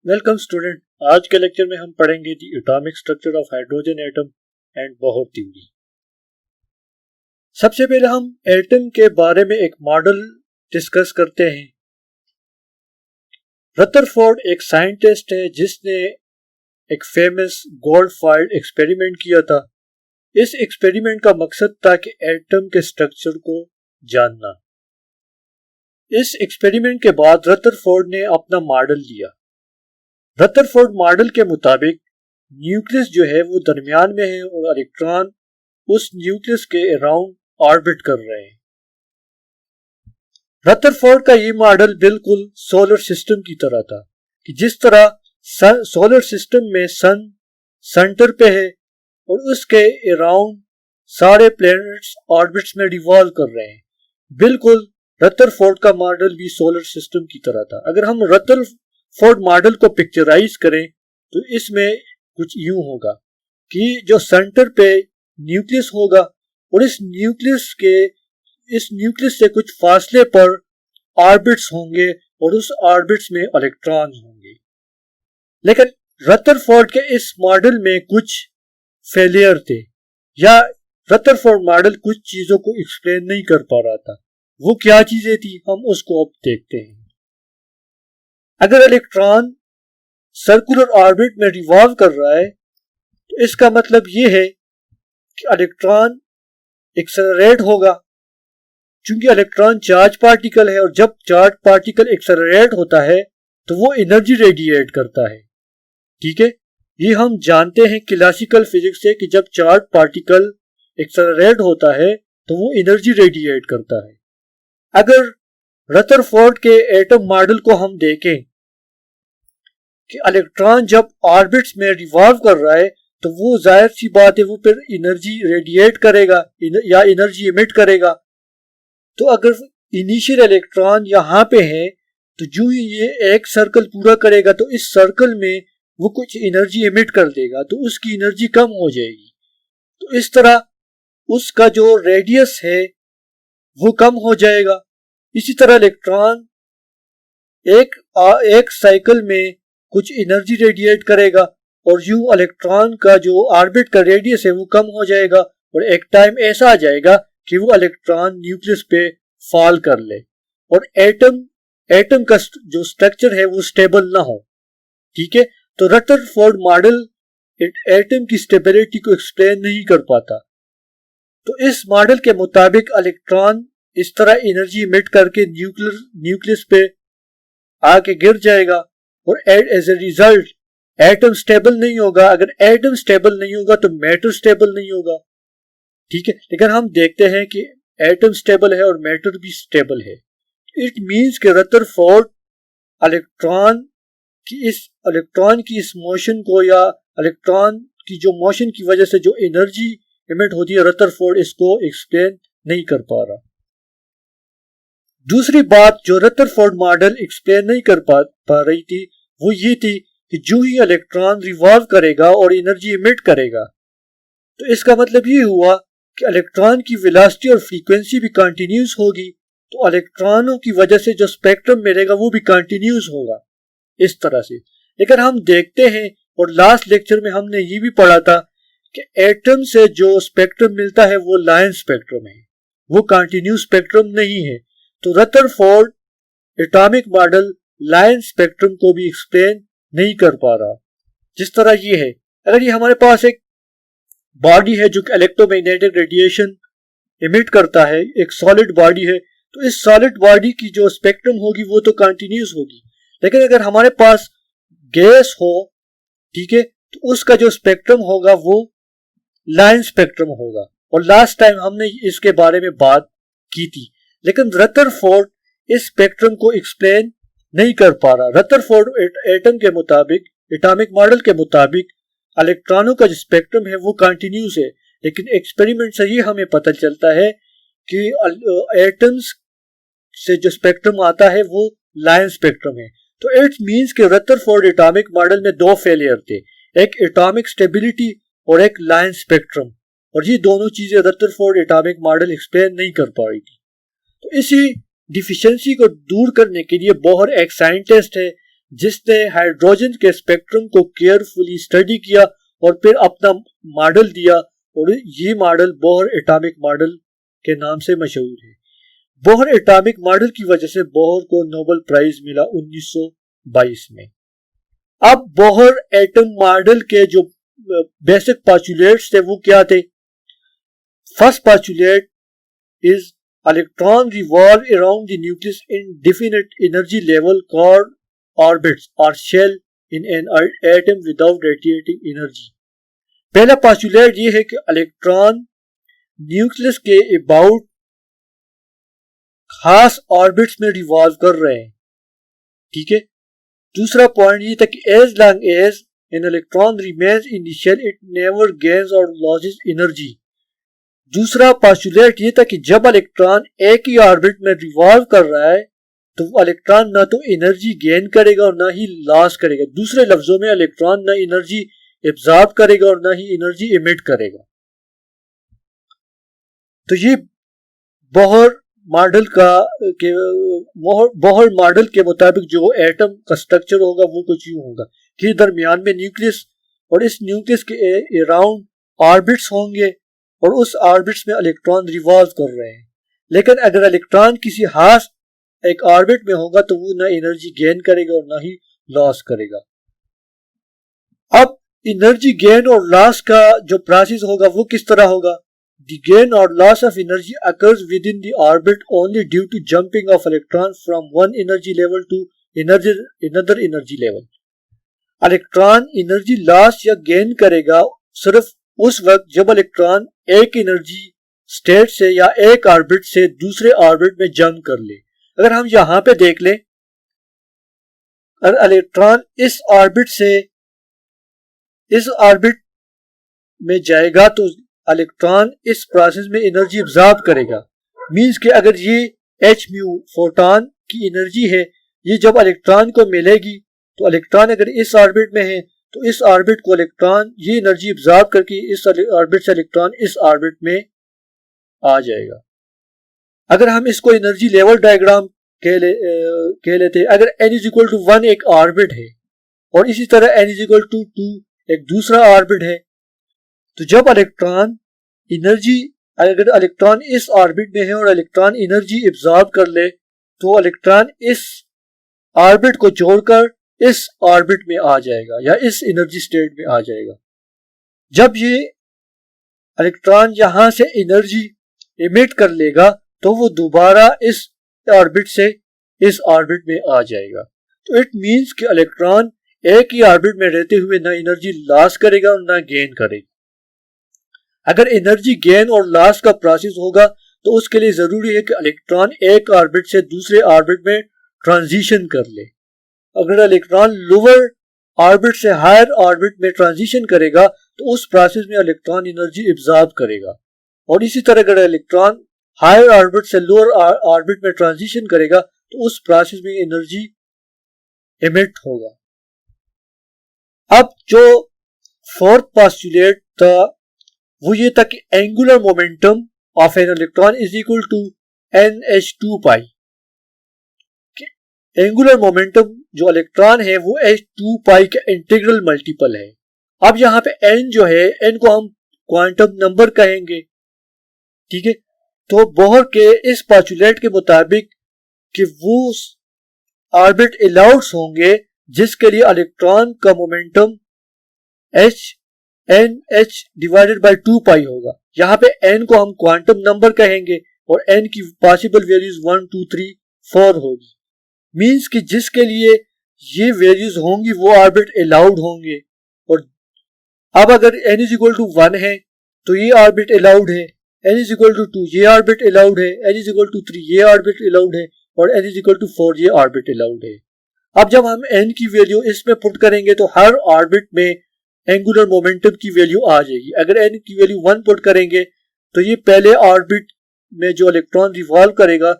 Welcome student. आज के lecture में हम पढ़ेंगे दी atomic structure of hydrogen atom and Bohr theory. सबसे पहले हम एटम के बारे में एक मॉडल डिस्कस करते हैं। रदरफोर्ड एक साइंटिस्ट है जिसने एक फेमस गोल्ड-फाइल्ड एक्सपेरिमेंट किया था। इस एक्सपेरिमेंट का मकसद था कि एटम के स्ट्रक्चर को जानना। इस एक्सपेरिमेंट के बाद रदरफोर्ड ने अपना मॉडल लिया। रदरफोर्ड मॉडल के मुताबिक न्यूक्लियस जो है वो दरमियान में है और इलेक्ट्रॉन उस न्यूक्लियस के अराउंड ऑर्बिट कर रहे हैं। रदरफोर्ड का ये मॉडल बिल्कुल सोलर सिस्टम की तरह था कि जिस तरह सोलर सिस्टम में सन सेंटर पे है और उसके अराउंड सारे प्लैनेट्स ऑर्बिट्स में रिवॉल्व कर रहे हैं। बिल्कुल रदरफोर्ड का मॉडल भी सोलर सिस्टम की तरह था। अगर हम रदरफोर्ड मॉडल को पिक्चराइज करें तो इसमें कुछ यूं होगा कि जो सेंटर पे न्यूक्लियस होगा और इस न्यूक्लियस से कुछ फासले पर ऑर्बिट्स होंगे और उस ऑर्बिट्स में इलेक्ट्रॉन होंगे। लेकिन रदरफोर्ड के इस मॉडल में कुछ फेलियर थे या रदरफोर्ड मॉडल कुछ चीजों को एक्सप्लेन नहीं कर पा रहा था। वो क्या चीजें थी हम उसको अब देखते हैं। अगर इलेक्ट्रॉन सर्कुलर ऑर्बिट में रिवॉल्व कर रहा है तो इसका मतलब ये है कि इलेक्ट्रॉन एक्सेलरेट होगा। चूंकि इलेक्ट्रॉन चार्ज पार्टिकल है और जब चार्ज पार्टिकल एक्सेलरेट होता है तो वो एनर्जी रेडिएट करता है। ठीक है, ये हम जानते हैं क्लासिकल फिजिक्स से कि जब चार्ज पार्टिकल एक्सेलरेट होता है तो वो एनर्जी रेडिएट करता है। अगर रदरफोर्ड के एटम मॉडल को हम देखें कि इलेक्ट्रॉन जब ऑर्बिट्स में रिवॉल्व कर रहा है तो वो जाहिर सी बात है वो फिर एनर्जी रेडिएट करेगा या एनर्जी इमिट करेगा। तो अगर इनिशियल इलेक्ट्रॉन यहाँ पे है तो जो ही ये एक सर्कल पूरा करेगा तो इस सर्कल में वो कुछ एनर्जी इमिट कर देगा तो उसकी एनर्जी कम हो जाएगी। तो इस तरह उसका जो रेडियस है वो कम हो जाएगा। इसी तरह इलेक्ट्रॉन एक साइकिल में कुछ एनर्जी रेडिएट करेगा और यूं इलेक्ट्रॉन का जो ऑर्बिट का रेडियस है वो कम हो जाएगा और एक टाइम ऐसा आ जाएगा कि वो इलेक्ट्रॉन न्यूक्लियस पे फॉल कर ले और एटम का जो स्ट्रक्चर है वो स्टेबल ना हो। ठीक है, तो रदरफोर्ड मॉडल एटम की स्टेबिलिटी को एक्सप्लेन नहीं कर पाता। तो इस मॉडल के मुताबिक इलेक्ट्रॉन इस तरह एनर्जी इमिट करके न्यूक्लियस पे आके गिर जाएगा और as a result atom stable नहीं होगा। अगर एटम स्टेबल नहीं होगा तो मैटर स्टेबल नहीं होगा। ठीक है, लेकिन हम देखते हैं कि एटम स्टेबल है और मैटर भी स्टेबल है। इट मींस कि रदरफोर्ड इलेक्ट्रॉन की इस मोशन को या इलेक्ट्रॉन की जो मोशन की वजह से जो एनर्जी इमिट होती है रदरफोर्ड इसको एक्सप्लेन नहीं कर पा रहा। दूसरी बात जो रदरफोर्ड मॉडल एक्सप्लेन नहीं कर पा रही थी वो ये थी कि जो ही इलेक्ट्रॉन रिवॉल्व करेगा और एनर्जी इमिट करेगा तो इसका मतलब ये हुआ कि इलेक्ट्रॉन की वेलोसिटी और फ्रीक्वेंसी भी कंटिन्यूस होगी तो इलेक्ट्रॉनों की वजह से जो स्पेक्ट्रम मिलेगा वो भी कंटिन्यूस होगा इस तरह से। लेकिन हम देखते हैं और लास्ट लेक्चर में हमने ये भी पढ़ा था कि एटम से जो स्पेक्ट्रम मिलता है वो लाइन स्पेक्ट्रम है, वो कंटिन्यूस स्पेक्ट्रम नहीं है। तो Rutherford atomic model line spectrum को भी एक्सप्लेन नहीं कर पा रहा। जिस तरह ये है, अगर ये हमारे पास एक बॉडी है जो इलेक्ट्रोमैग्नेटिक रेडिएशन इमिट करता है, एक सॉलिड बॉडी है, तो इस सॉलिड बॉडी की जो स्पेक्ट्रम होगी वो तो कंटिन्यूस होगी। लेकिन अगर हमारे पास गैस हो, ठीक है, तो उसका जो स्पेक्ट्रम होगा वो लाइन स्पेक्ट्रम होगा और लास्ट टाइम हमने इसके बारे में बात की थी। लेकिन रदरफोर्ड इस स्पेक्ट्रम को एक्सप्लेन नहीं कर पा रहा। रदरफोर्ड एटम के मुताबिक, एटॉमिक मॉडल के मुताबिक इलेक्ट्रॉनों का जो स्पेक्ट्रम है वो कंटिन्यूस है, लेकिन एक्सपेरिमेंट से ये हमें पता चलता है कि एटम्स से जो स्पेक्ट्रम आता है वो लाइन स्पेक्ट्रम है। तो इट मींस कि रदरफोर्ड एटॉमिक मॉडल में दो फेलियर थे, एक एटॉमिक स्टेबिलिटी और एक लाइन स्पेक्ट्रम, और ये दोनों चीजें रदरफोर्ड एटॉमिक मॉडल एक्सप्लेन नहीं कर पा रही थी। तो इसी डिफिशियंसी को दूर करने के लिए बोहर एक साइंटिस्ट है जिसने हाइड्रोजन के स्पेक्ट्रम को केयरफुली स्टडी किया और फिर अपना मॉडल दिया, और ये मॉडल बोहर एटॉमिक मॉडल के नाम से मशहूर है। बोहर एटॉमिक मॉडल की वजह से बोहर को नोबेल प्राइज मिला 1922 में। अब बोहर एटम मॉडल के जो बेसिक पोस्टुलेट्स थे वो क्या थे? First postulate is electron revolve around the nucleus in definite energy level called orbits और shell in an atom without radiating energy. पहला पोस्टुलेट ये है कि इलेक्ट्रॉन न्यूक्लियस के अबाउट खास ऑर्बिट्स में रिवॉल्व कर रहे हैं, ठीक है। दूसरा पॉइंट ये था कि as long as an electron remains in the shell it never gains और लॉसेस एनर्जी। दूसरा पोस्टुलेट ये था कि जब इलेक्ट्रॉन एक ही ऑर्बिट में रिवॉल्व कर रहा है तो इलेक्ट्रॉन ना तो एनर्जी गेन करेगा और ना ही लॉस करेगा। दूसरे लफ्जों में इलेक्ट्रॉन ना एनर्जी एब्जॉर्ब करेगा और ना ही एनर्जी इमिट करेगा। तो ये बोहर मॉडल के मुताबिक जो एटम का स्ट्रक्चर होगा वो कुछ यूं होगा कि दरमियान में न्यूक्लियस और इस न्यूक्लियस के अराउंड ऑर्बिट्स होंगे और उस ऑर्बिट्स में इलेक्ट्रॉन रिवॉल्व कर रहे हैं। लेकिन अगर इलेक्ट्रॉन किसी खास एक ऑर्बिट में होगा तो वो ना एनर्जी गेन करेगा और ना ही लॉस करेगा। अब एनर्जी गेन और लॉस का जो प्रोसेस होगा वो किस तरह होगा? The gain or loss of energy occurs within the orbit only due to jumping of electrons from one energy level to another energy level. Electron energy loss या gain करेगा सिर्फ उस वक्त जब इलेक्ट्रॉन एक एनर्जी स्टेट से या एक ऑर्बिट से दूसरे ऑर्बिट में जंप कर ले। अगर हम यहां पे देख लें, अगर इलेक्ट्रॉन इस ऑर्बिट से इस ऑर्बिट में जाएगा तो इलेक्ट्रॉन इस प्रोसेस में एनर्जी एब्जॉर्ब करेगा। मींस कि अगर ये एच म्यू फोटॉन की एनर्जी है, ये जब इलेक्ट्रॉन को मिलेगी तो इलेक्ट्रॉन अगर इस ऑर्बिट में है तो इस ऑर्बिट को इलेक्ट्रॉन ये एनर्जी एब्जॉर्ब करके इस ऑर्बिट से इलेक्ट्रॉन इस ऑर्बिट में आ जाएगा। अगर हम इसको एनर्जी लेवल डायग्राम कह लेते हैं, अगर n इज इक्वल टू 1 एक ऑर्बिट है और इसी तरह n इज इक्वल टू 2 एक दूसरा ऑर्बिट है, तो जब इलेक्ट्रॉन एनर्जी अगर इलेक्ट्रॉन इस ऑर्बिट में है और इलेक्ट्रॉन एनर्जी एब्जॉर्ब कर ले तो इलेक्ट्रॉन इस ऑर्बिट को छोड़कर इस ऑर्बिट में आ जाएगा या इस एनर्जी स्टेट में आ जाएगा। जब ये इलेक्ट्रॉन यहां से एनर्जी इमिट कर लेगा तो वो दोबारा इस ऑर्बिट से इस ऑर्बिट में आ जाएगा। तो इट मींस कि इलेक्ट्रॉन एक ही ऑर्बिट में रहते हुए ना एनर्जी लॉस करेगा और ना गेन करेगा। अगर एनर्जी गेन और लॉस का प्रोसेस होगा तो उसके लिए जरूरी है कि इलेक्ट्रॉन एक ऑर्बिट से दूसरे ऑर्बिट में ट्रांजिशन कर ले। अगर इलेक्ट्रॉन लोअर ऑर्बिट से हायर ऑर्बिट में ट्रांजिशन करेगा तो उस प्रोसेस में इलेक्ट्रॉन एनर्जी एब्जॉर्ब करेगा, और इसी तरह अगर इलेक्ट्रॉन हायर ऑर्बिट से लोअर ऑर्बिट में ट्रांजिशन करेगा तो उस प्रोसेस में एनर्जी एमिट होगा। अब जो फोर्थ पोस्टुलेट था वो ये था कि angular momentum of an electron is equal to NH2 pi. Angular momentum जो इलेक्ट्रॉन है वो H2 पाई का इंटीग्रल मल्टीपल है। अब यहाँ पे n जो है, n को हम क्वांटम नंबर कहेंगे, ठीक है। तो बोहर के इस पोस्टुलेट के मुताबिक कि वो ऑर्बिट अलाउड्स होंगे जिसके लिए इलेक्ट्रॉन का मोमेंटम NH डिवाइडेड बाय 2 पाई होगा। यहाँ पे n को हम क्वांटम नंबर कहेंगे और n की पॉसिबल वैल्यूज 1 2 3 4 होगी। मींस कि जिसके लिए ये वैल्यूज होंगी वो ऑर्बिट अलाउड होंगे। और अब अगर n इज इक्वल टू 1 है तो ये ऑर्बिट अलाउड है, n इज इक्वल टू 2 ये ऑर्बिट अलाउड है, n इज इक्वल टू 3 ये ऑर्बिट अलाउड है और n इज इक्वल टू 4 ये ऑर्बिट अलाउड है। अब जब हम n की वैल्यू इसमें पुट करेंगे तो हर ऑर्बिट में एंगुलर मोमेंटम की वैल्यू आ जाएगी। अगर n की वैल्यू 1 पुट करेंगे तो ये पहले ऑर्बिट में जो इलेक्ट्रॉन रिवॉल्व करेगा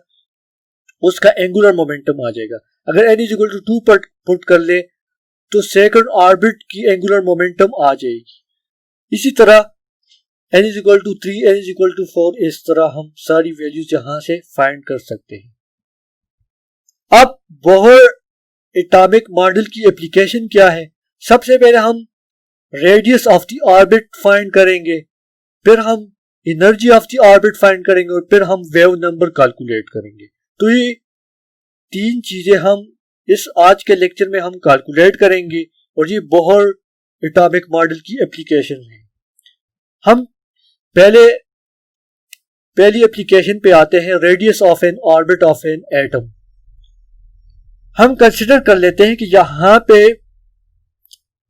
उसका एंगुलर मोमेंटम आ जाएगा। अगर n is equal to 2 put कर ले तो सेकंड ऑर्बिट की एंगुलर मोमेंटम आ जाएगी। इसी तरह n is equal to 3, n is equal to 4, इस तरह हम सारी वैल्यूज यहां से फाइंड कर सकते हैं। अब बोहर एटॉमिक मॉडल की एप्लीकेशन क्या है। सबसे पहले हम radius of the orbit find करेंगे, फिर हम energy of the orbit find करेंगे और फिर हम वेव नंबर कैलकुलेट करेंगे। तो ये तीन चीजें हम इस आज के लेक्चर में हम कैलकुलेट करेंगे और ये बोहर एटॉमिक मॉडल की एप्लीकेशन है। हम पहली एप्लीकेशन पे आते हैं, radius of N orbit of an atom. हम कंसिडर कर लेते हैं कि यहां पे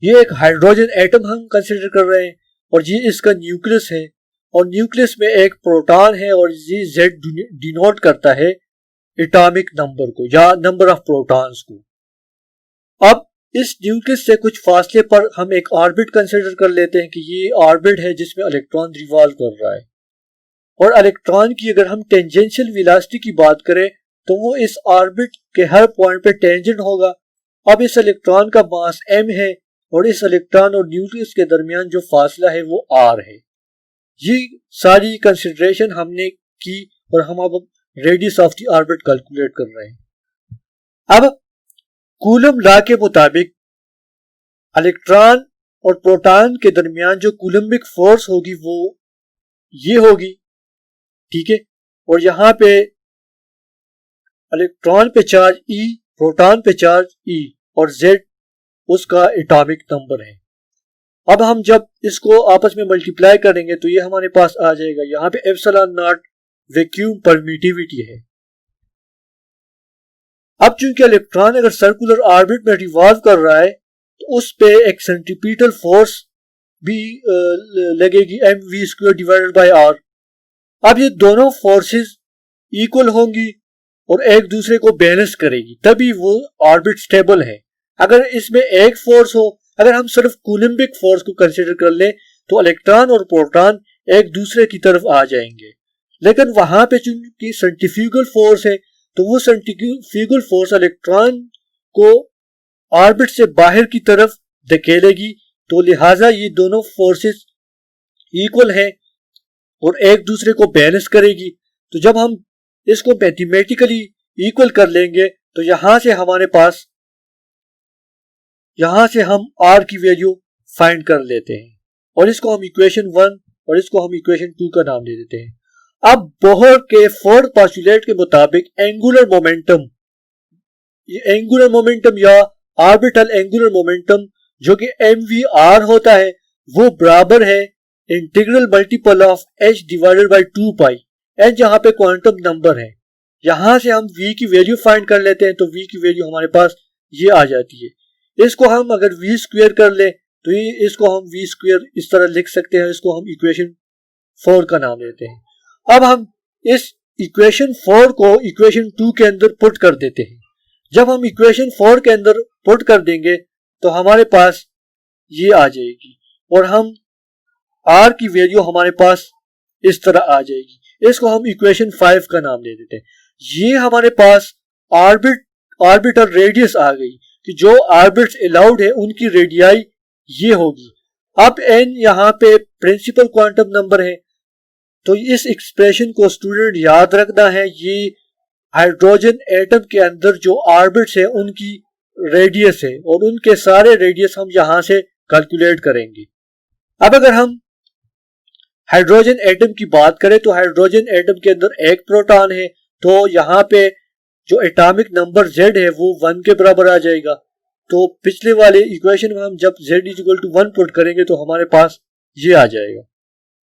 ये एक हाइड्रोजन एटम हम कंसिडर कर रहे हैं और ये इसका न्यूक्लियस है और न्यूक्लियस में एक प्रोटॉन है और ये Z डिनोट करता है एटॉमिक नंबर को या नंबर ऑफ प्रोटॉन्स को। अब इस न्यूक्लियस से कुछ फासले पर हम एक ऑर्बिट कंसिडर कर लेते हैं कि ये ऑर्बिट है जिसमें इलेक्ट्रॉन रिवॉल्व कर रहा है और इलेक्ट्रॉन की अगर हम टेंजेंशियल वेलोसिटी की बात करें तो वो इस ऑर्बिट के हर पॉइंट पे टेंजेंट होगा। अब इस इलेक्ट्रॉन का मास m है और इस इलेक्ट्रॉन और न्यूक्लियस के दरमियान जो फासला है वो r है। ये सारी कंसिडरेशन हमने की और हम अब radius of the orbit calculate कर रहे हैं। अब कूलम लॉ के मुताबिक इलेक्ट्रॉन और प्रोटॉन के दरमियान जो कूलम्बिक फोर्स होगी वो ये होगी, ठीक है। और यहां पे इलेक्ट्रॉन पे चार्ज E, प्रोटॉन पे चार्ज E और Z उसका एटॉमिक नंबर है। अब हम जब इसको आपस में मल्टीप्लाई करेंगे तो ये हमारे पास आ जाएगा, यहाँ पे एप्सिलॉन नॉट वैक्यूम परमिटिविटी है। अब चूंकि इलेक्ट्रॉन अगर सर्कुलर ऑर्बिट में रिवॉल्व कर रहा है तो उस पे एक सेंट्रीपिटल फोर्स भी लगेगी mv² डिवाइडेड बाय r। अब ये दोनों फोर्सेस इक्वल होंगी और एक दूसरे को बैलेंस करेगी, तभी वो ऑर्बिट स्टेबल है। अगर इसमें एक फोर्स हो, अगर हम सिर्फ कूलम्बिक फोर्स को कंसीडर कर ले तो इलेक्ट्रॉन और प्रोटॉन एक दूसरे की तरफ आ जाएंगे, लेकिन वहां पे चूंकि सेंट्रीफ्यूगल फोर्स है तो वो सेंट्रीफ्यूगल फोर्स इलेक्ट्रॉन को ऑर्बिट से बाहर की तरफ धकेलेगी, तो लिहाजा ये दोनों फोर्सेस इक्वल हैं और एक दूसरे को बैलेंस करेगी। तो जब हम इसको मैथमेटिकली इक्वल कर लेंगे तो यहां से हम r की वैल्यू फाइंड कर लेते हैं और इसको हम इक्वेशन 1 और इसको हम इक्वेशन 2 का नाम दे देते हैं। अब बोहर के फोर्थ पोस्टुलेट के मुताबिक एंगुलर मोमेंटम या ऑर्बिटल एंगुलर मोमेंटम जो कि mvr होता है वो बराबर है integral multiple of h divided by 2 pi. h यहाँ पे क्वांटम नंबर है, यहां से हम v की वैल्यू फाइंड कर लेते हैं तो v की वैल्यू हमारे पास ये आ जाती है। इसको हम अगर v² कर ले तो इसको हम v² इस तरह लिख सकते हैं, इसको हम इक्वेशन 4 का नाम देते हैं। अब हम इस इक्वेशन 4 को इक्वेशन 2 के अंदर पुट कर देते हैं। जब हम इक्वेशन 4 के अंदर पुट कर देंगे तो हमारे पास ये आ जाएगी और हम r की वैल्यू हमारे पास इस तरह आ जाएगी। इसको हम इक्वेशन 5 का नाम दे देते हैं। ये हमारे पास ऑर्बिटल रेडियस आ गई कि जो ऑर्बिट्स अलाउड है उनकी रेडियाई ये होगी। अब n यहाँ पे प्रिंसिपल क्वांटम नंबर है, तो इस एक्सप्रेशन को स्टूडेंट याद रखना है। ये हाइड्रोजन एटम के अंदर जो ऑर्बिट्स है उनकी रेडियस है और उनके सारे रेडियस हम यहां से कैलकुलेट करेंगे। अब अगर हम हाइड्रोजन एटम की बात करें तो हाइड्रोजन एटम के अंदर एक प्रोटॉन है, तो यहाँ पे जो एटॉमिक नंबर Z है वो 1 के बराबर आ जाएगा। तो पिछले वाले इक्वेशन में हम जब Z = 1 पुट करेंगे तो हमारे पास ये आ जाएगा।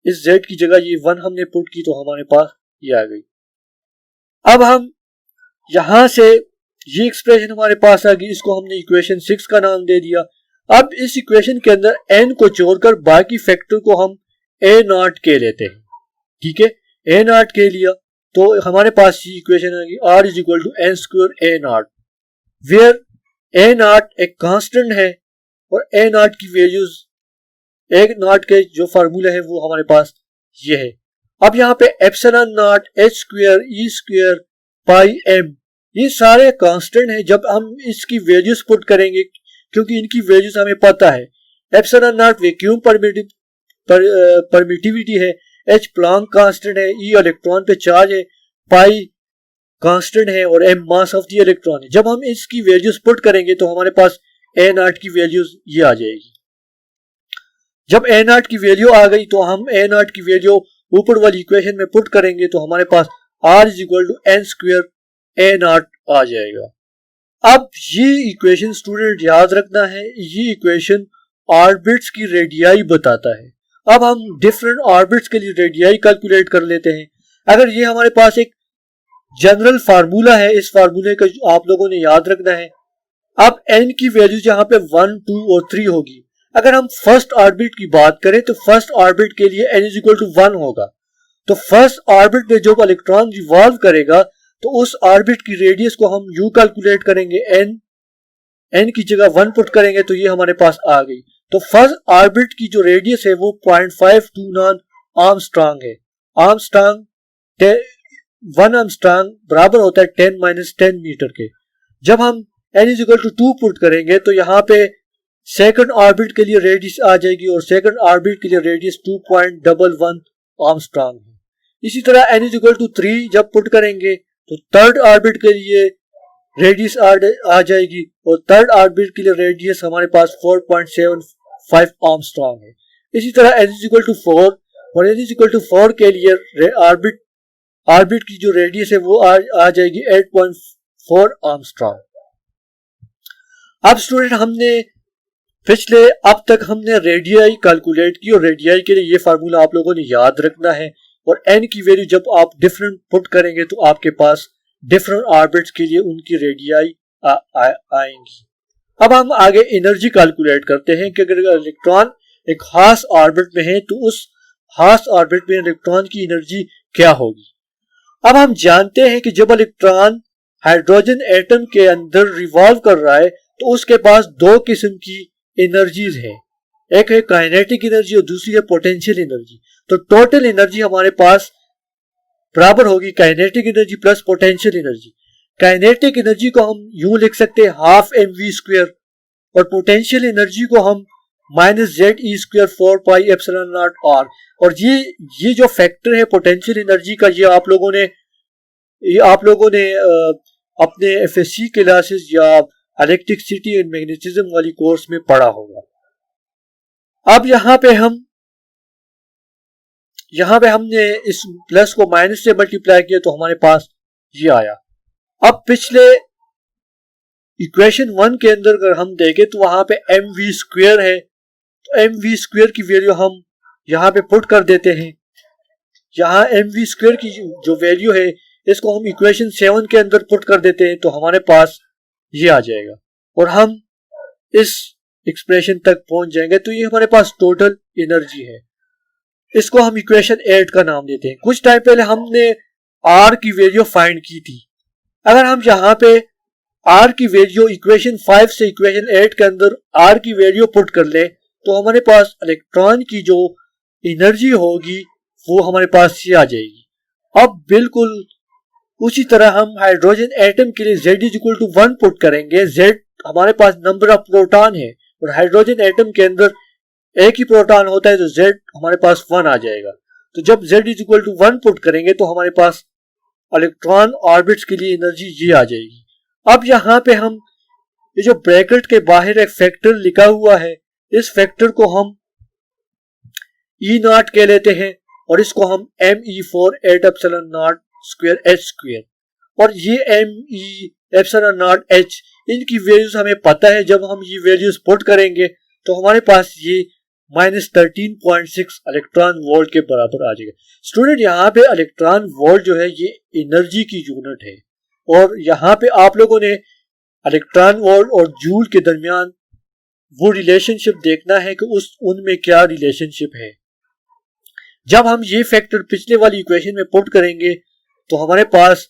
इस Z की जगह ये 1 हमने पुट की तो हमारे पास ये आ गई। अब हम यहां से ये एक्सप्रेशन हमारे पास आ गई, इसको हमने इक्वेशन 6 का नाम दे दिया। अब इस इक्वेशन के अंदर n को छोड़कर बाकी फैक्टर को हम a0 के लेते हैं, ठीक है। a0 के लिया तो हमारे पास ये इक्वेशन आ गई r = n² a0, where a0 एक कांस्टेंट है और a0 की वैल्यूज a0 के जो फार्मूला है वो हमारे पास ये है। अब यहाँ पे epsilon not h² e² pi m ये सारे कांस्टेंट है। जब हम इसकी वैल्यूज पुट करेंगे, क्योंकि इनकी वैल्यूज हमें पता है, एप्सिलॉन नॉट वैक्यूम परमिटिविटी है, h प्लैंक कांस्टेंट है, e इलेक्ट्रॉन पे चार्ज है, पाई कांस्टेंट है और m mass of the electron है। जब हम इसकी वैल्यूज पुट करेंगे तो हमारे पास a नॉट की वैल्यूज ये आ जाएगी। जब a नॉट की वैल्यू आ गई तो हम a नॉट की वैल्यू ऊपर वाली इक्वेशन में पुट करेंगे तो हमारे पास r is equal to n square a naught आ जाएगा। अब ये इक्वेशन स्टूडेंट याद रखना है, ये इक्वेशन ऑर्बिट्स की रेडियाई बताता है। अब हम डिफरेंट ऑर्बिट्स के लिए रेडियाई कैलकुलेट कर लेते हैं। अगर ये हमारे पास एक जनरल फार्मूला है, इस फार्मूले का आप लोगों ने याद रखना है। अब n की वैल्यू यहाँ पे 1, 2 और 3 होगी। अगर हम फर्स्ट ऑर्बिट की बात करें तो फर्स्ट ऑर्बिट के लिए n इज इक्वल टू 1 होगा। तो फर्स्ट ऑर्बिट में जब इलेक्ट्रॉन रिवॉल्व करेगा तो उस ऑर्बिट की रेडियस को हम यूं कैलकुलेट करेंगे, n की जगह 1 पुट करेंगे तो ये हमारे पास आ गई। तो फर्स्ट ऑर्बिट की जो रेडियस है वो 0.529 आर्मस्ट्रांग है। आर्मस्ट्रांग 1 आर्मस्ट्रांग बराबर होता है 10-10 मीटर के। जब हम n is equal to 2 put करेंगे तो यहाँ पे सेकंड ऑर्बिट के लिए रेडियस आ जाएगी और सेकंड ऑर्बिट के लिए रेडियस 2.11 आर्मस्ट्रांग है। इसी तरह n इज इक्वल टू 3 जब पुट करेंगे तो थर्ड ऑर्बिट के लिए रेडियस आ जाएगी और थर्ड ऑर्बिट के लिए रेडियस हमारे पास 4.75 आर्मस्ट्रांग है। इसी तरह n इज इक्वल टू 4 और n इज इक्वल टू 4 के लिए ऑर्बिट की जो रेडियस है वो आ जाएगी 8.4 आर्मस्ट्रांग। अब स्टूडेंट अब तक हमने रेडियाई कैलकुलेट की और रेडियाई के लिए ये फार्मूला आप लोगों ने याद रखना है और n की वैल्यू जब आप डिफरेंट पुट करेंगे तो आपके पास डिफरेंट ऑर्बिट्स के लिए उनकी रेडियाई आएंगी। अब हम आगे एनर्जी कैलकुलेट करते हैं कि अगर इलेक्ट्रॉन एक खास ऑर्बिट में है तो उस खास ऑर्बिट में इलेक्ट्रॉन की एनर्जी क्या होगी। अब हम जानते हैं कि जब इलेक्ट्रॉन हाइड्रोजन एटम के अंदर रिवॉल्व कर रहा है तो उसके पास दो किस्म की एनर्जीज है, एक है काइनेटिक एनर्जी और दूसरी है पोटेंशियल एनर्जी। तो टोटल एनर्जी हमारे पास बराबर होगी kinetic energy plus potential energy. Kinetic energy को हम यूं लिख सकते हैं हाफ mv² और पोटेंशियल एनर्जी को हम -ze² 4πε0r। और ये जो फैक्टर है पोटेंशियल एनर्जी का ये आप लोगों ने अपने FSC क्लासेस या इलेक्ट्रिसिटी एंड मैग्नेटिज्म वाली कोर्स में पढ़ा होगा। अब यहाँ पे हमने इस प्लस को माइनस से मल्टीप्लाई किया तो हमारे पास ये आया। अब पिछले इक्वेशन 1 के अंदर अगर हम देखें तो वहां पे mv² है, तो mv² की वैल्यू हम यहाँ पे पुट कर देते हैं। यहाँ mv² की जो वैल्यू है इसको हम इक्वेशन 7 के अंदर पुट कर देते हैं तो हमारे पास ये आ जाएगा और हम इस एक्सप्रेशन तक पहुंच जाएंगे। तो ये हमारे पास टोटल एनर्जी है। इसको हम इक्वेशन 8 का नाम देते हैं। कुछ टाइम पहले हमने R की वैल्यू फाइंड की थी। अगर हम यहाँ पे R की वैल्यू इक्वेशन 5 से इक्वेशन 8 के अंदर R की वैल्यू पुट कर ले तो हमारे पास इलेक्ट्रॉन की जो एनर्जी होगी वो हमारे पास ये आ जाएगी। अब बिल्कुल उसी तरह हम हाइड्रोजन एटम के लिए Z is equal to 1 put करेंगे। Z हमारे पास नंबर ऑफ प्रोटॉन है और हाइड्रोजन एटम के अंदर एक ही प्रोटॉन होता है तो Z हमारे पास 1 आ जाएगा। तो जब Z is equal to 1 put करेंगे तो हमारे पास इलेक्ट्रॉन ऑर्बिट्स के लिए एनर्जी ये आ जाएगी। अब यहाँ पे हम ये जो ब्रैकेट के बाहर एक फैक्टर लिखा हुआ है इस फैक्टर को हम E0 कह लेते हैं और इसको हम me4 और ये me इनकी वैल्यूज हमें पता है। जब हम ये वैल्यूज पुट करेंगे तो हमारे पास ये -13.6 इलेक्ट्रॉन वोल्ट के बराबर आ जाएगा। स्टूडेंट यहाँ पे इलेक्ट्रॉन वोल्ट जो है ये एनर्जी की यूनिट है और यहाँ पे आप लोगों ने इलेक्ट्रॉन वोल्ट और जूल के दरमियान वो रिलेशनशिप देखना है कि उनमें क्या रिलेशनशिप है। जब हम ये फैक्टर पिछले वाली इक्वेशन में पुट करेंगे तो हमारे पास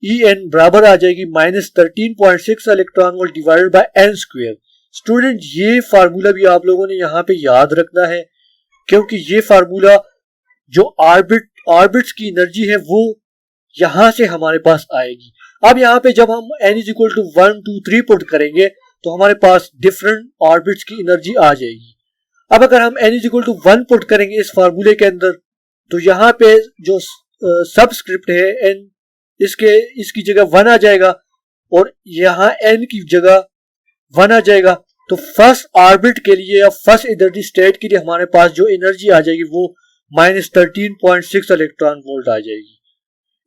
En बराबर आ जाएगी -13.6 electron volt divided by n²। Student ये फार्मूला भी आप लोगों ने यहाँ पे याद रखना है क्योंकि ये फार्मूला जो ऑर्बिट्स की एनर्जी है वो यहाँ से हमारे पास आएगी। अब यहाँ पे जब हम n is equal to 1, 2, 3 put करेंगे तो हमारे पास डिफरेंट ऑर्बिट्स की एनर्जी आ जाएगी। अब अगर हम n is equal to 1 put करेंगे इस फार्मूले के अंदर तो यहाँ पे जो सबस्क्रिप्ट है n इसकी जगह 1 आ जाएगा और यहाँ n की जगह 1 आ जाएगा। तो फर्स्ट ऑर्बिट के लिए या फर्स्ट एनर्जी स्टेट के लिए हमारे पास जो एनर्जी आ जाएगी वो -13.6 इलेक्ट्रॉन वोल्ट आ जाएगी।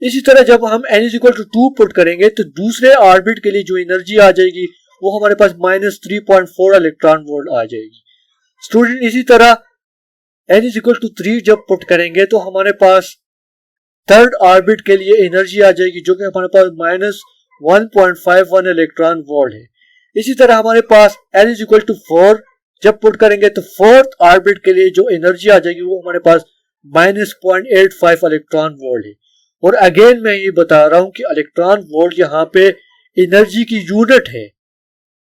इसी तरह जब हम n = 2 पुट करेंगे तो दूसरे ऑर्बिट के लिए जो एनर्जी आ जाएगी वो हमारे पास -3.4 इलेक्ट्रॉन वोल्ट आ जाएगी। स्टूडेंट इसी तरह n = 3 जब पुट करेंगे तो हमारे पास थर्ड ऑर्बिट के लिए एनर्जी आ जाएगी जो कि हमारे पास -1.51 इलेक्ट्रॉन वोल्ट है। इसी तरह हमारे पास n = 4 जब पुट करेंगे तो फोर्थ ऑर्बिट के लिए जो एनर्जी आ जाएगी वो हमारे पास -0.85 इलेक्ट्रॉन वोल्ट है। और अगेन मैं ये बता रहा हूं कि इलेक्ट्रॉन वोल्ट यहाँ पे एनर्जी की यूनिट है।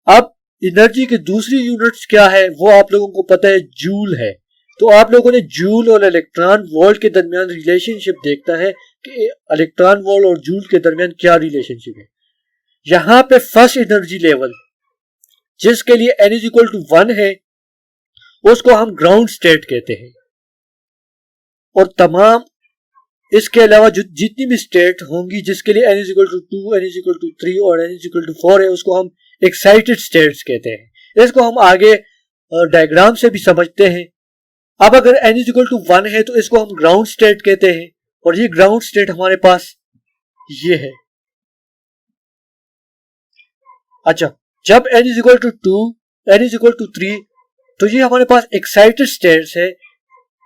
अब एनर्जी की दूसरी यूनिट्स क्या है वो आप लोगों को पता है, जूल है। तो आप लोगों ने जूल और इलेक्ट्रॉन वोल्ट के दरमियान रिलेशनशिप देखना है कि इलेक्ट्रॉन वोल्ट और जूल के दरमियान क्या रिलेशनशिप है। यहाँ पे फर्स्ट एनर्जी लेवल जिसके लिए n = 1 है उसको हम ग्राउंड स्टेट कहते हैं और तमाम इसके अलावा जितनी भी स्टेट होंगी जिसके लिए n = 2, n = 3 और n = 4 है उसको हम एक्साइटेड स्टेट्स कहते हैं। इसको हम आगे डायग्राम से भी समझते हैं। अब अगर n = 1 है तो इसको हम ग्राउंड स्टेट कहते हैं और ये ग्राउंड स्टेट हमारे पास ये है। अच्छा, जब n = 2, n = 3 तो ये हमारे पास एक्साइटेड स्टेट्स है।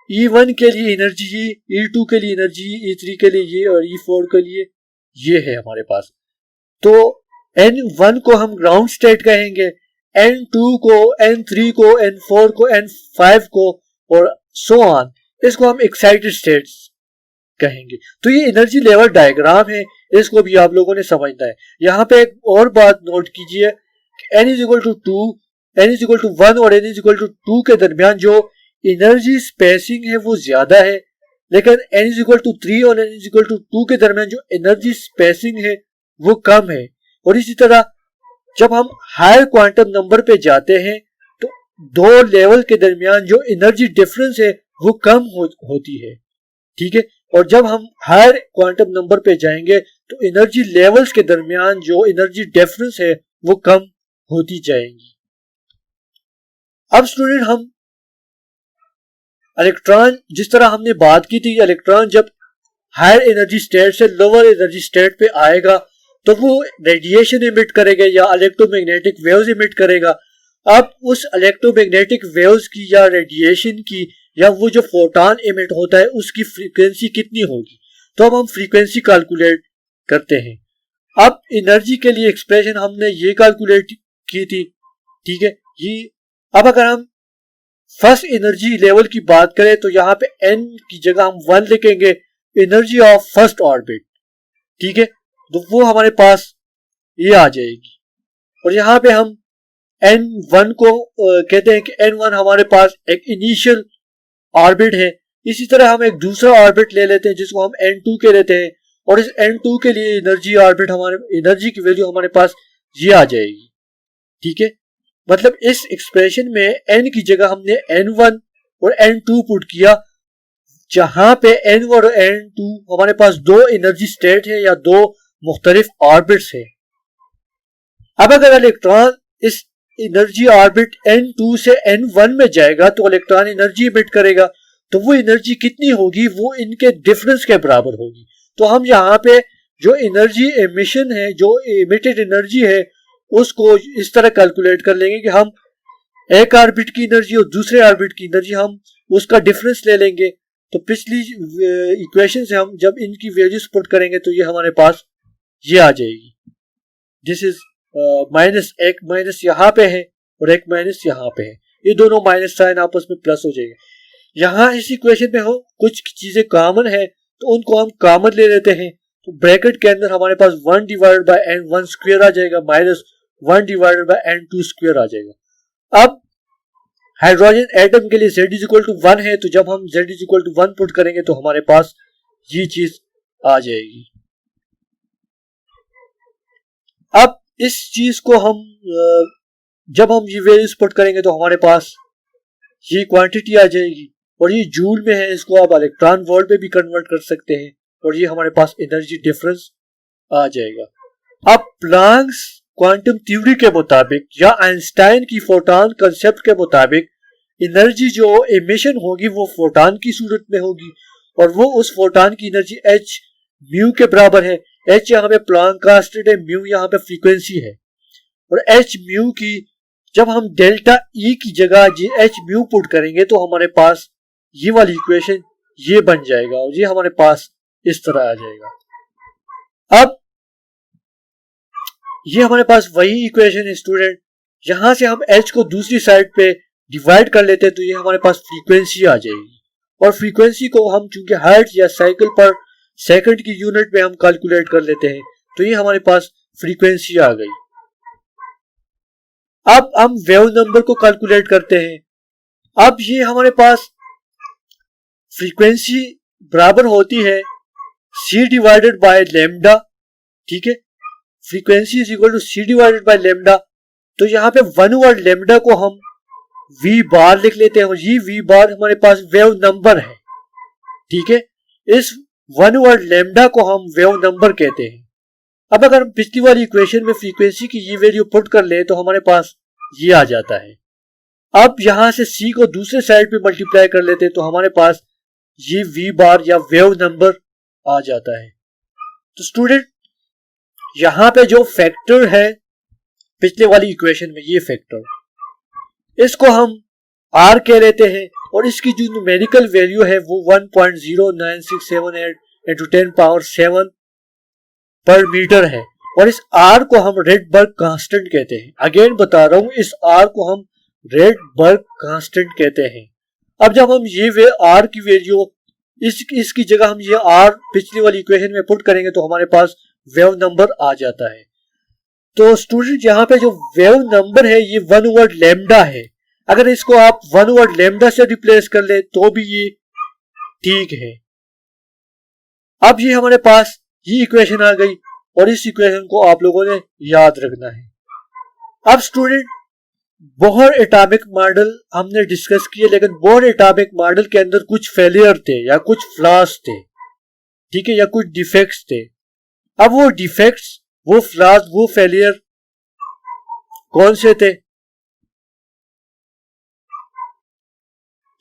E1 के लिए एनर्जी ये, E2 के लिए एनर्जी, E3 के लिए ये और E4 के लिए ये है हमारे पास। तो N1 को हम ग्राउंड स्टेट कहेंगे, N2 को, N3 को, N4 को, N5 को और सो ऑन, इसको हम एक्साइटेड स्टेट्स कहेंगे। तो ये एनर्जी लेवल डायग्राम है, इसको भी आप लोगों ने समझना है। यहाँ पे एक और बात नोट कीजिए, n = 2, n = 1 और n = 2 के दरमियान जो एनर्जी स्पेसिंग है वो ज्यादा है, लेकिन n = 3 और n = 2 के दरमियान जो एनर्जी स्पेसिंग है वो कम है। और इसी तरह जब हम हायर क्वांटम नंबर पे जाते हैं तो दो लेवल के दरमियान जो एनर्जी डिफरेंस है वो कम होती है, ठीक है। और जब हम हायर क्वांटम नंबर पे जाएंगे तो एनर्जी लेवल्स के दरमियान जो एनर्जी डिफरेंस है वो कम होती जाएंगी। अब स्टूडेंट हम इलेक्ट्रॉन, जिस तरह हमने बात की थी, इलेक्ट्रॉन जब हायर एनर्जी स्टेट से लोअर एनर्जी स्टेट पे आएगा तो वो रेडिएशन इमिट करेगा या इलेक्ट्रोमैग्नेटिक वेव्स इमिट करेगा। अब उस इलेक्ट्रोमैग्नेटिक वेव्स की या रेडिएशन की या वो जो फोटोन इमिट होता है उसकी फ्रीक्वेंसी कितनी होगी, तो अब हम फ्रीक्वेंसी कैलकुलेट करते हैं। अब एनर्जी के लिए एक्सप्रेशन हमने ये कैलकुलेट की थी, ठीक है। ये अब अगर हम फर्स्ट एनर्जी लेवल की बात करें तो यहाँ पे n की जगह हम 1 लिखेंगे, एनर्जी ऑफ फर्स्ट ऑर्बिट, ठीक है। तो वो हमारे पास ये आ जाएगी। और यहाँ पे हम n1 को कहते हैं कि n1 हमारे पास एक इनिशियल ऑर्बिट है। इसी तरह हम एक दूसरा ऑर्बिट ले लेते हैं जिसको हम n2 के लेते हैं और इस n2 के लिए एनर्जी ऑर्बिट, हमारे एनर्जी की वैल्यू हमारे पास ये आ जाएगी, ठीक है। मतलब इस एक्सप्रेशन में n की जगह हमने n1 और n2 पुट किया, जहां पे n1 और n2 हमारे पास दो एनर्जी स्टेट है या दो मुख्तलिफ ऑर्बिट्स है। अब अगर इलेक्ट्रॉन इस एनर्जी ऑर्बिट n2 से n1 में जाएगा तो इलेक्ट्रॉन एनर्जी इमिट करेगा, तो वो एनर्जी कितनी होगी, वो इनके डिफरेंस के बराबर होगी। तो हम यहाँ पे जो एनर्जी एमिशन है, जो एमिटेड एनर्जी है, उसको इस तरह कैलकुलेट कर लेंगे कि हम एक ऑर्बिट की एनर्जी और दूसरे ऑर्बिट की एनर्जी हम उसका डिफरेंस ले लेंगे। तो पिछली इक्वेशन से हम जब इनकी वैल्यूज पुट करेंगे तो ये हमारे पास ये आ जाएगी। दिस इज माइनस, एक माइनस यहाँ पे है और एक माइनस यहाँ पे है, ये दोनों माइनस साइन आपस में प्लस हो जाएंगे। यहाँ इस इक्वेशन में हो कुछ चीजें कॉमन है तो उनको हम कॉमन ले लेते हैं। तो ब्रैकेट के अंदर हमारे पास 1 डिवाइडेड बाय n1 स्क्वायर आ जाएगा, minus 1 divided by n2 square आ जाएगा। अब हाइड्रोजन एटम के लिए z = 1 है, तो जब हम z = 1 पुट करेंगे तो हमारे पास ये चीज आ जाएगी। अब इस चीज को हम जब हम ये वैल्यूज पुट करेंगे तो हमारे पास ये क्वांटिटी आ जाएगी और ये जूल में है, इसको आप इलेक्ट्रॉन वोल्ट में भी कन्वर्ट कर सकते हैं और ये हमारे पास एनर्जी डिफरेंस आ जाएगा। अब प्लैंक्स क्वांटम थ्योरी के मुताबिक या आइंस्टाइन की फोटॉन कंसेप्ट के मुताबिक एनर्जी जो एमिशन होगी वो फोटॉन की सूरत में होगी और वो उस फोटॉन की एनर्जी एच म्यू के बराबर है। एच यहाँ पे प्लैंक कांस्टेंट है, म्यू यहाँ पे फ्रीक्वेंसी है और एच म्यू की जब हम डेल्टा ई की जगह एच म्यू पुट करेंगे तो हमारे पास ये वाली इक्वेशन ये बन जाएगा और ये हमारे पास इस तरह आ जाएगा। अब ये हमारे पास वही इक्वेशन है स्टूडेंट, यहां से हम एच को दूसरी साइड पे डिवाइड कर लेते हैं तो ये हमारे पास फ्रीक्वेंसी आ जाएगी और फ्रीक्वेंसी को हम चूंकि हर्ट्ज या साइकिल पर सेकंड की यूनिट में हम कैलकुलेट कर लेते हैं तो ये हमारे पास फ्रीक्वेंसी आ गई। अब हम वेव नंबर को कैलकुलेट करते हैं। अब ये हमारे पास फ्रीक्वेंसी बराबर होती है c डिवाइडेड बाय लेमडा, ठीक है, frequency is equal to c divided by lambda. तो यहाँ पे 1/लेमडा लेमडा को हम v बार लिख लेते हैं और ये v बार हमारे पास वेव नंबर है, ठीक है, इस 1/लेमडा लेमडा को हम वेव नंबर कहते हैं। अब अगर हम पिछली वाली इक्वेशन में फ्रीक्वेंसी की ये वैल्यू पुट कर ले तो हमारे पास ये आ जाता है। अब यहां से c को दूसरे साइड पे मल्टीप्लाई कर लेते हैं तो हमारे पास ये v बार या वेव नंबर आ जाता है। तो स्टूडेंट यहां पे जो फैक्टर है पिछले वाली इक्वेशन में, ये फैक्टर, इसको हम r कह लेते हैं और इसकी जो न्यूमेरिकल वैल्यू है वो 1.09678 into 10 पावर 7 पर मीटर है और इस r को हम रेडबर्ग कांस्टेंट कहते हैं। अगेन बता रहा हूं, इस r को हम रेडबर्ग कांस्टेंट कहते हैं। अब जब हम ये r की वैल्यू इसकी जगह हम ये r पिछली वाली इक्वेशन में पुट करेंगे तो हमारे पास वेव नंबर आ जाता है। तो स्टूडेंट यहाँ पे जो वेव नंबर है ये 1/लेमडा है। अगर इसको आप 1/लेमडा से रिप्लेस कर ले तो भी ये ठीक है। अब ये हमारे पास ये इक्वेशन आ गई और इस इक्वेशन को आप लोगों ने याद रखना है। अब स्टूडेंट बोहर एटॉमिक मॉडल हमने डिस्कस किए, लेकिन बोहर एटॉमिक मॉडल के अंदर कुछ फेलियर थे या कुछ फ्लॉज थे, ठीक है, या कुछ डिफेक्ट्स थे। अब वो डिफेक्ट्स, वो फ्लॉज, वो फेलियर कौन से थे?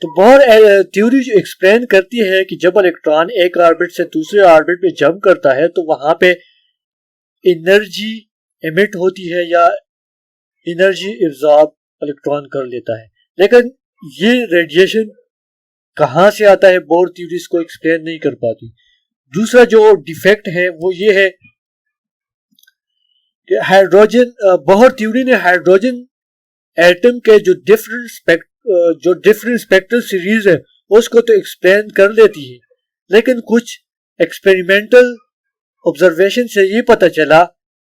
तो बोहर थ्योरी जो एक्सप्लेन करती है कि जब इलेक्ट्रॉन एक ऑर्बिट से दूसरे ऑर्बिट में जंप करता है तो वहां पे एनर्जी एमिट होती है या एनर्जी एब्जॉर्ब इलेक्ट्रॉन कर लेता है। लेकिन ये रेडिएशन कहां से आता है बोहर थ्योरी इसको एक्सप्लेन नहीं कर पाती। दूसरा जो डिफेक्ट है वो ये है कि हाइड्रोजन, बोहर थ्योरी ने हाइड्रोजन एटम के जो डिफरेंट स्पेक्ट्रल सीरीज है उसको तो एक्सप्लेन कर लेती है, लेकिन कुछ एक्सपेरिमेंटल ऑब्जर्वेशन से ये पता चला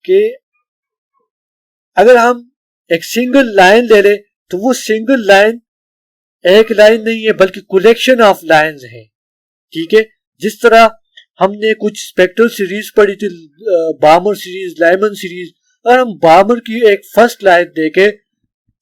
कि अगर हम एक सिंगल लाइन ले ले तो वो सिंगल लाइन एक लाइन नहीं है बल्कि कलेक्शन ऑफ लाइंस है, ठीक है। जिस तरह हमने कुछ स्पेक्ट्रल सीरीज पढ़ी थी, बामर सीरीज, लाइमन सीरीज, अगर हम बामर की एक फर्स्ट लाइन देखें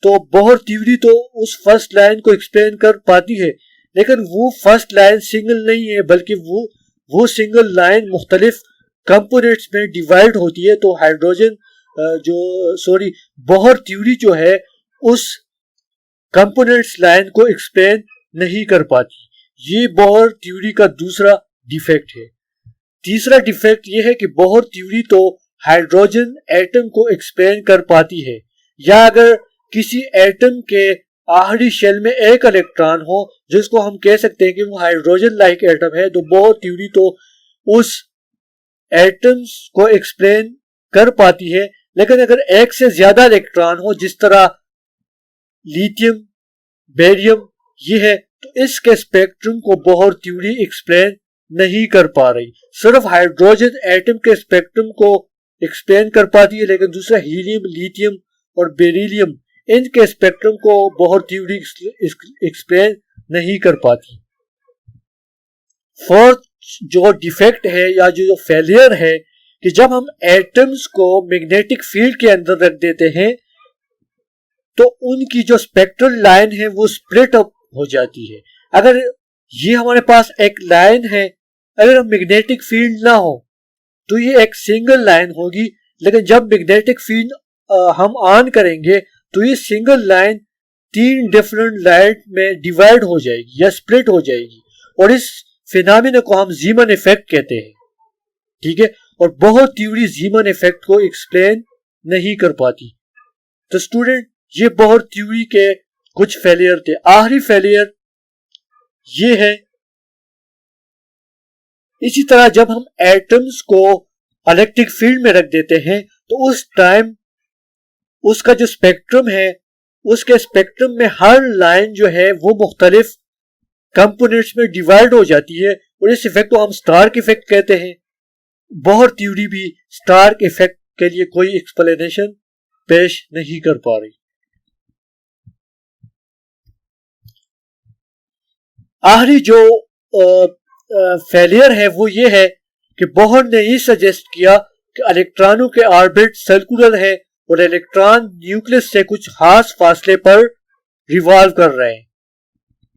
तो बोहर थ्योरी तो उस फर्स्ट लाइन को एक्सप्लेन कर पाती है, लेकिन वो फर्स्ट लाइन सिंगल नहीं है बल्कि वो सिंगल लाइन मुख्तलिफ कंपोनेंट्स में डिवाइड होती है। तो हाइड्रोजन बोहर थ्योरी जो है उस कंपोनेंट्स लाइन को एक्सप्लेन नहीं कर पाती। ये बोहर थ्योरी का दूसरा डिफेक्ट है। तीसरा डिफेक्ट ये है कि बोहर थ्योरी तो हाइड्रोजन एटम को एक्सप्लेन कर पाती है, या अगर किसी एटम के आखिरी शेल में एक इलेक्ट्रॉन हो जिसको हम कह सकते हैं कि वो हाइड्रोजन लाइक एटम है, तो बोहर थ्योरी तो उस एटम्स को एक्सप्लेन कर पाती है। लेकिन अगर एक से ज्यादा इलेक्ट्रॉन हो जिस तरह लिथियम, बेरियम ये है, तो इसके स्पेक्ट्रम को बोहर थ्योरी एक्सप्लेन नहीं कर पा रही। सिर्फ हाइड्रोजन एटम के स्पेक्ट्रम को एक्सप्लेन कर पाती है, लेकिन दूसरा हीलियम, लिथियम और बेरिलियम, इनके स्पेक्ट्रम को बोहर थ्योरी एक्सप्लेन नहीं कर पाती। फोर्थ जो डिफेक्ट है या जो फेलियर है कि जब हम एटम्स को मैग्नेटिक फील्ड के अंदर रख देते हैं तो उनकी जो स्पेक्ट्रल लाइन है वो स्प्लिट अप हो जाती है। अगर ये हमारे पास एक लाइन है, अगर मैग्नेटिक फील्ड ना हो तो ये एक सिंगल लाइन होगी, लेकिन जब मैग्नेटिक फील्ड हम ऑन करेंगे तो ये सिंगल लाइन 3 डिफरेंट लाइट में डिवाइड हो जाएगी या स्प्लिट हो जाएगी, और इस फिनोमेना को हम जीमन इफेक्ट कहते हैं। ठीक है, और बहुत थ्योरी जीमन इफेक्ट को एक्सप्लेन नहीं कर पाती। तो स्टूडेंट, ये बहुत थ्योरी के कुछ फेलियर थे। आखिरी फेलियर ये है, इसी तरह जब हम एटम्स को इलेक्ट्रिक फील्ड में रख देते हैं तो उस टाइम उसका जो स्पेक्ट्रम है, उसके स्पेक्ट्रम में हर लाइन जो है वो मुख्तलिफ कंपोनेंट्स में डिवाइड हो जाती है, और इस इफेक्ट को हम स्टार्क इफेक्ट कहते हैं। बहुत थ्योरी भी स्टार्क इफेक्ट के लिए कोई एक्सप्लेनेशन पेश नहीं कर पा रही। आखिरी जो फेलियर है वो ये है कि बोहर ने ये सजेस्ट किया कि इलेक्ट्रॉनों के ऑर्बिट सर्कुलर है और इलेक्ट्रॉन न्यूक्लियस से कुछ खास फासले पर रिवॉल्व कर रहे हैं।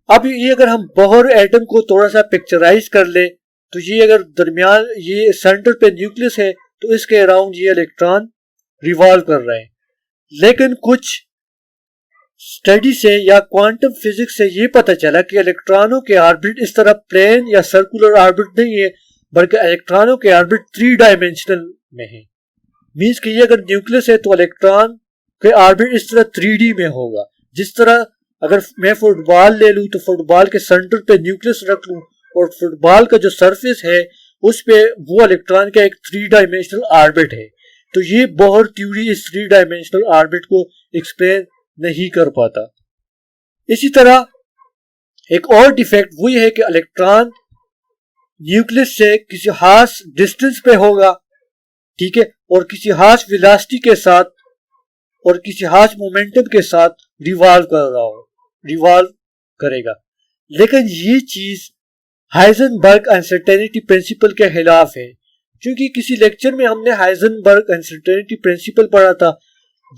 अब ये अगर हम बोहर एटम को थोड़ा सा पिक्चराइज कर ले तो ये अगर दरमियान ये सेंटर पे न्यूक्लियस है तो इसके अराउंड ये इलेक्ट्रॉन रिवॉल्व कर रहे हैं, लेकिन कुछ स्टडी से या क्वांटम फिजिक्स से ये पता चला कि इलेक्ट्रॉनों के ऑर्बिट इस तरह प्लेन या सर्कुलर ऑर्बिट नहीं है, बल्कि इलेक्ट्रॉनों के ऑर्बिट 3 डायमेंशनल में है। मींस कि ये अगर न्यूक्लियस है तो इलेक्ट्रॉन के ऑर्बिट इस तरह 3D में होगा। जिस तरह अगर मैं फुटबॉल ले लूं तो फुटबॉल के सेंटर पे न्यूक्लियस रख लूं और फुटबॉल का जो सरफेस है उस पे वो इलेक्ट्रॉन का एक 3 डायमेंशनल ऑर्बिट है। तो ये बोहर थ्योरी इस 3 डायमेंशनल ऑर्बिट को एक्सप्लेन नहीं कर पाता। इसी तरह एक और डिफेक्ट वो ये है कि इलेक्ट्रॉन न्यूक्लियस से किसी खास डिस्टेंस पे होगा, ठीक है, और किसी खास वेलोसिटी के साथ और किसी खास मोमेंटम के साथ रिवॉल्व करेगा। लेकिन ये चीज हाइजेनबर्ग अनसर्टेनिटी प्रिंसिपल के खिलाफ है, क्योंकि किसी लेक्चर में हमने हाइजेनबर्ग अनसर्टेनिटी प्रिंसिपल पढ़ा था,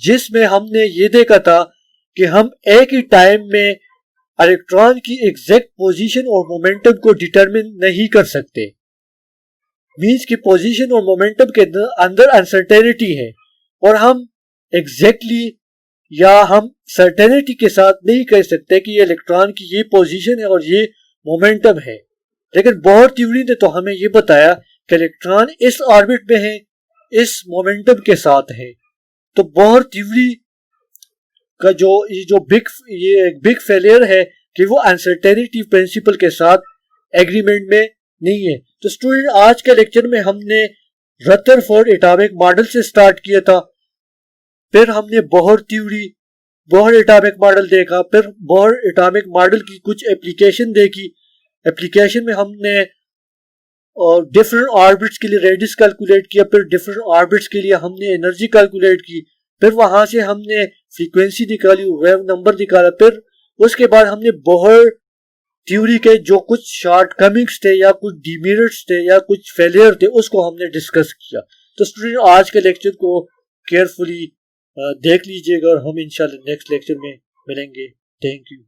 जिसमें हमने ये देखा था कि हम एक ही टाइम में इलेक्ट्रॉन की एग्जैक्ट पोजीशन और मोमेंटम को डिटरमिन नहीं कर सकते। मींस की पोजीशन और मोमेंटम के अंदर अनसर्टेनिटी है और हम एग्जैक्टली या हम सर्टेनिटी के साथ नहीं कह सकते कि ये इलेक्ट्रॉन की ये पोजीशन है और ये मोमेंटम है। लेकिन बोहर थ्योरी ने तो हमें ये बताया कि इलेक्ट्रॉन इस ऑर्बिट में है, इस मोमेंटम के साथ है। तो बोहर थ्योरी का जो बिग फेलियर है कि वो अनसर्टेनिटी प्रिंसिपल के साथ एग्रीमेंट में नहीं है। तो स्टूडेंट, आज के लेक्चर में हमने रदरफोर्ड एटॉमिक मॉडल से स्टार्ट किया था, फिर हमने Bohr theory, Bohr atomic model देखा, फिर बोहर एटॉमिक मॉडल की कुछ एप्लीकेशन देखी। एप्लीकेशन में हमने डिफरेंट ऑर्बिट्स के लिए रेडियस कैलकुलेट किया, फिर डिफरेंट ऑर्बिट्स के लिए हमने एनर्जी कैलकुलेट की, फिर वहां से हमने फ्रीक्वेंसी निकाली, वेव नंबर निकाला, फिर उसके बाद हमने बोहर थ्योरी के जो कुछ शॉर्टकमिंग्स थे या कुछ डिमेरिट्स थे या कुछ फेलियर थे उसको हमने डिस्कस किया। तो स्टूडेंट, आज के लेक्चर को केयरफुली देख लीजिएगा और हम इंशाल्लाह नेक्स्ट लेक्चर में मिलेंगे। Thank you.